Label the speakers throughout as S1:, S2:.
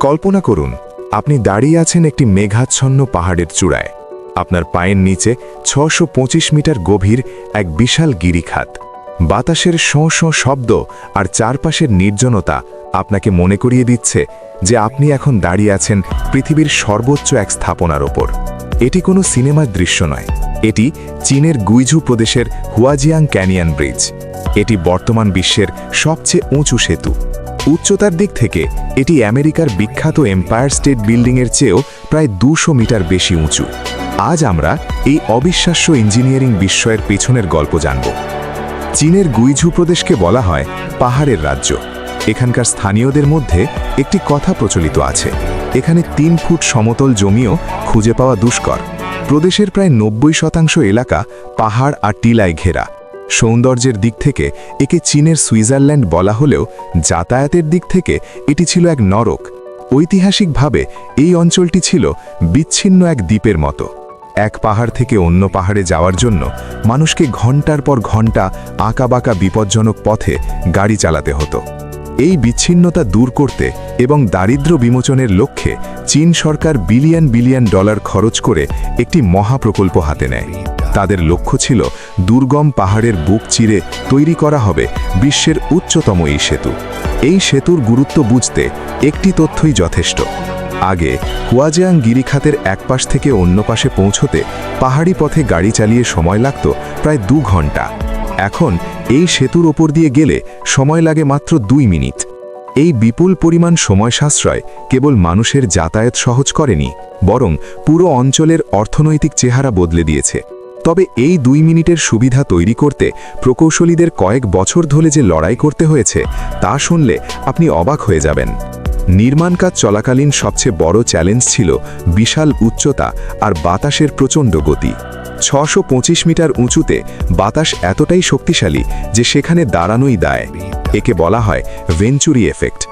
S1: কল্পনা করুন আপনি দাঁড়িয়ে আছেন একটি মেঘাচ্ছন্ন পাহাড়ের চূড়ায়। আপনার পায়ের নিচে ৬২৫ মিটার গভীর এক বিশাল গিরিখাত। বাতাসের শোঁ শোঁ শব্দ আর চারপাশের নির্জনতা আপনাকে মনে করিয়ে দিচ্ছে যে আপনি এখন দাঁড়িয়ে আছেন পৃথিবীর সর্বোচ্চ এক স্থাপনার ওপর। এটি কোনো সিনেমার দৃশ্য নয়, এটি চীনের গুইঝু প্রদেশের হুয়াজিয়াং ক্যানিয়ন ব্রিজ। এটি বর্তমান বিশ্বের সবচেয়ে উঁচু সেতু। উচ্চতার দিক থেকে এটি আমেরিকার বিখ্যাত এম্পায়ার স্টেট বিল্ডিংয়ের চেয়েও প্রায় ২০০ মিটার বেশি উঁচু। আজ আমরা এই অবিশ্বাস্য ইঞ্জিনিয়ারিং বিস্ময়ের পেছনের গল্প জানব। চীনের গুইঝু প্রদেশকে বলা হয় পাহাড়ের রাজ্য। এখানকার স্থানীয়দের মধ্যে একটি কথা প্রচলিত আছে, এখানে ৩ ফুট সমতল জমিও খুঁজে পাওয়া দুষ্কর। প্রদেশের প্রায় ৯০% এলাকা পাহাড় আর টিলায় ঘেরা। সৌন্দর্যের দিক থেকে একে চীনের সুইজারল্যান্ড বলা হলেও যাতায়াতের দিক থেকে এটি ছিল এক নরক। ঐতিহাসিকভাবে এই অঞ্চলটি ছিল বিচ্ছিন্ন এক দ্বীপের মতো। এক পাহাড় থেকে অন্য পাহাড়ে যাওয়ার জন্য মানুষকে ঘন্টার পর ঘন্টা আঁকাবাঁকা বিপজ্জনক পথে গাড়ি চালাতে হতো। এই বিচ্ছিন্নতা দূর করতে এবং দারিদ্র্য বিমোচনের লক্ষ্যে চীন সরকার বিলিয়ন বিলিয়ন ডলার খরচ করে একটি মহাপ্রকল্প হাতে নেয়। তাদের লক্ষ্য ছিল দুর্গম পাহাড়ের বুক চিরে তৈরি করা হবে বিশ্বের উচ্চতম এই সেতু। এই সেতুর গুরুত্ব বুঝতে একটি তথ্যই যথেষ্ট। আগে হুয়াজিয়াং গিরিখাতের এক পাশ থেকে অন্য পাশে পৌঁছতে পাহাড়ি পথে গাড়ি চালিয়ে সময় লাগত প্রায় ২ ঘন্টা। এখন এই সেতুর ওপর দিয়ে গেলে সময় লাগে মাত্র ২ মিনিট। এই বিপুল পরিমাণ সময় সাশ্রয় কেবল মানুষের যাতায়াত সহজ করেনি, বরং পুরো অঞ্চলের অর্থনৈতিক চেহারা বদলে দিয়েছে। তবে এই ২ মিনিটের সুবিধা তৈরি করতে প্রকৌশলীদের কয়েক বছর ধরে যে লড়াই করতে হয়েছে তা শুনলে আপনি অবাক হয়ে যাবেন। নির্মাণ কাজ চলাকালীন সবচেয়ে বড় চ্যালেঞ্জ ছিল বিশাল উচ্চতা আর বাতাসের প্রচণ্ড গতি। ৬২৫ মিটার উঁচুতে বাতাস এতটাই শক্তিশালী যে সেখানে দাঁড়ানোই দায়। একে বলা হয় ভেঞ্চুরি এফেক্ট।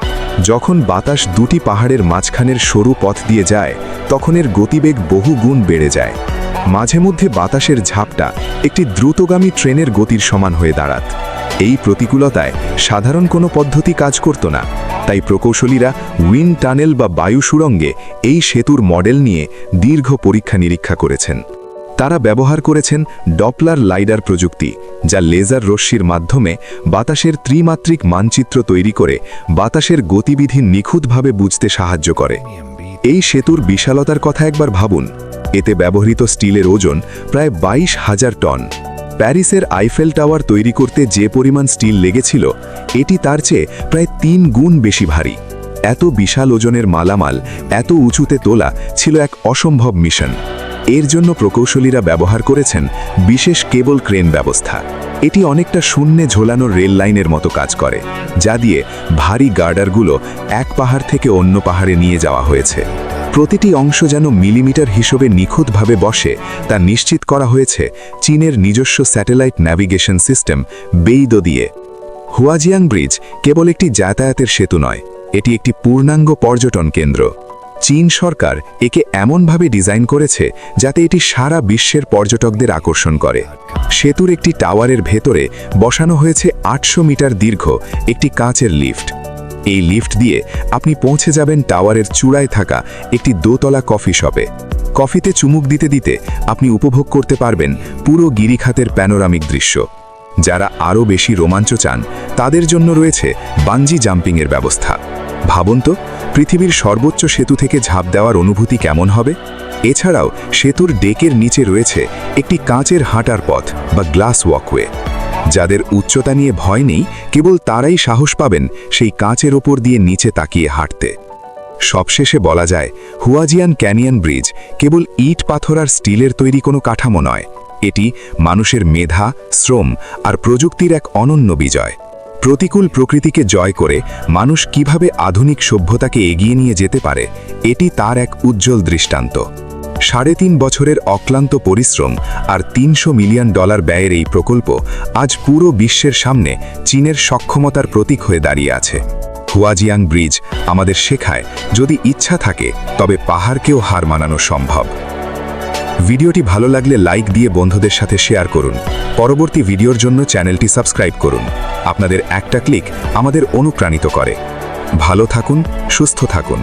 S1: যখন বাতাস দুটি পাহাড়ের মাঝখানের সরু পথ দিয়ে যায় তখন এর গতিবেগ বহু গুণ বেড়ে যায়। মাঝে মধ্যে বাতাসের ঝাপটা একটি দ্রুতগামী ট্রেনের গতির সমান হয়ে দাঁড়াত। এই প্রতিকূলতায় সাধারণ কোনো পদ্ধতি কাজ করত না, তাই প্রকৌশলীরা উইন্ড টানেল বা বায়ু সুড়ঙ্গে এই সেতুর মডেল নিয়ে দীর্ঘ পরীক্ষা নিরীক্ষা করেছেন। তারা ব্যবহার করেছেন ডপলার লাইডার প্রযুক্তি, যা লেজার রশ্মির মাধ্যমে বাতাসের ত্রিমাত্রিক মানচিত্র তৈরি করে বাতাসের গতিবিধি নিখুঁতভাবে বুঝতে সাহায্য করে। এই সেতুর বিশালতার কথা একবার ভাবুন। এতে ব্যবহৃত স্টিলের ওজন প্রায় ২২,০০০ টন। প্যারিসের আইফেল টাওয়ার তৈরি করতে যে পরিমাণ স্টিল লেগেছিল এটি তার চেয়ে প্রায় ৩ গুণ বেশি ভারী। এত বিশাল ওজনের মালামাল এত উঁচুতে তোলা ছিল এক অসম্ভব মিশন। এর জন্য প্রকৌশলীরা ব্যবহার করেছেন বিশেষ কেবল ক্রেন ব্যবস্থা। এটি অনেকটা শূন্যে ঝোলানো রেল লাইনের মতো কাজ করে, যা দিয়ে ভারী গার্ডারগুলো এক পাহাড় থেকে অন্য পাহাড়ে নিয়ে যাওয়া হয়েছে। প্রতিটি অংশ যেন মিলিমিটার হিসেবে নিখুঁতভাবে বসে তা নিশ্চিত করা হয়েছে চীনের নিজস্ব স্যাটেলাইট ন্যাভিগেশন সিস্টেম বেইদো দিয়ে। হুয়াজিয়াং ব্রিজ কেবল একটি যাতায়াতের সেতু নয়, এটি একটি পূর্ণাঙ্গ পর্যটন কেন্দ্র। চীন সরকার একে এমনভাবে ডিজাইন করেছে যাতে এটি সারা বিশ্বের পর্যটকদের আকর্ষণ করে। সেতুর একটি টাওয়ারের ভেতরে বসানো হয়েছে ৮০০ মিটার দীর্ঘ একটি কাঁচের লিফট। এই লিফট দিয়ে আপনি পৌঁছে যাবেন টাওয়ারের চূড়ায় থাকা একটি দোতলা কফি শপে। কফিতে চুমুক দিতে দিতে আপনি উপভোগ করতে পারবেন পুরো গিরিখাতের প্যানোরামিক দৃশ্য। যারা আরও বেশি রোমাঞ্চ চান তাদের জন্য রয়েছে বাঞ্জি জাম্পিংয়ের ব্যবস্থা। ভাবুন তো, পৃথিবীর সর্বোচ্চ সেতু থেকে ঝাঁপ দেওয়ার অনুভূতি কেমন হবে। এছাড়াও সেতুর ডেকের নিচে রয়েছে একটি কাঁচের হাঁটার পথ বা গ্লাস ওয়াকওয়ে। যাদের উচ্চতা নিয়ে ভয় নেই, কেবল তারাই সাহস পাবেন সেই কাঁচের ওপর দিয়ে নিচে তাকিয়ে হাঁটতে। সবশেষে বলা যায়, হুয়াজিয়ান ক্যানিয়ন ব্রিজ কেবল ইট পাথর আর স্টিলের তৈরি কোনো কাঠামো নয়, এটি মানুষের মেধা, শ্রম আর প্রযুক্তির এক অনন্য বিজয়। প্রতিকূল প্রকৃতিকে জয় করে মানুষ কিভাবে আধুনিক সভ্যতাকে এগিয়ে নিয়ে যেতে পারে, এটি তার এক উজ্জ্বল দৃষ্টান্ত। ৩.৫ বছরের অক্লান্ত পরিশ্রম আর $৩০০ মিলিয়ন ব্যয়ের এই প্রকল্প আজ পুরো বিশ্বের সামনে চীনের সক্ষমতার প্রতীক হয়ে দাঁড়িয়ে আছে। হুয়াজিয়াং ব্রিজ আমাদের শেখায়, যদি ইচ্ছা থাকে তবে পাহাড়কেও হার মানানো সম্ভব। ভিডিওটি ভালো লাগলে লাইক দিয়ে বন্ধুদের সাথে শেয়ার করুন। পরবর্তী ভিডিওর জন্য চ্যানেলটি সাবস্ক্রাইব করুন। আপনাদের একটা ক্লিক আমাদের অনুপ্রাণিত করে। ভালো থাকুন, সুস্থ থাকুন।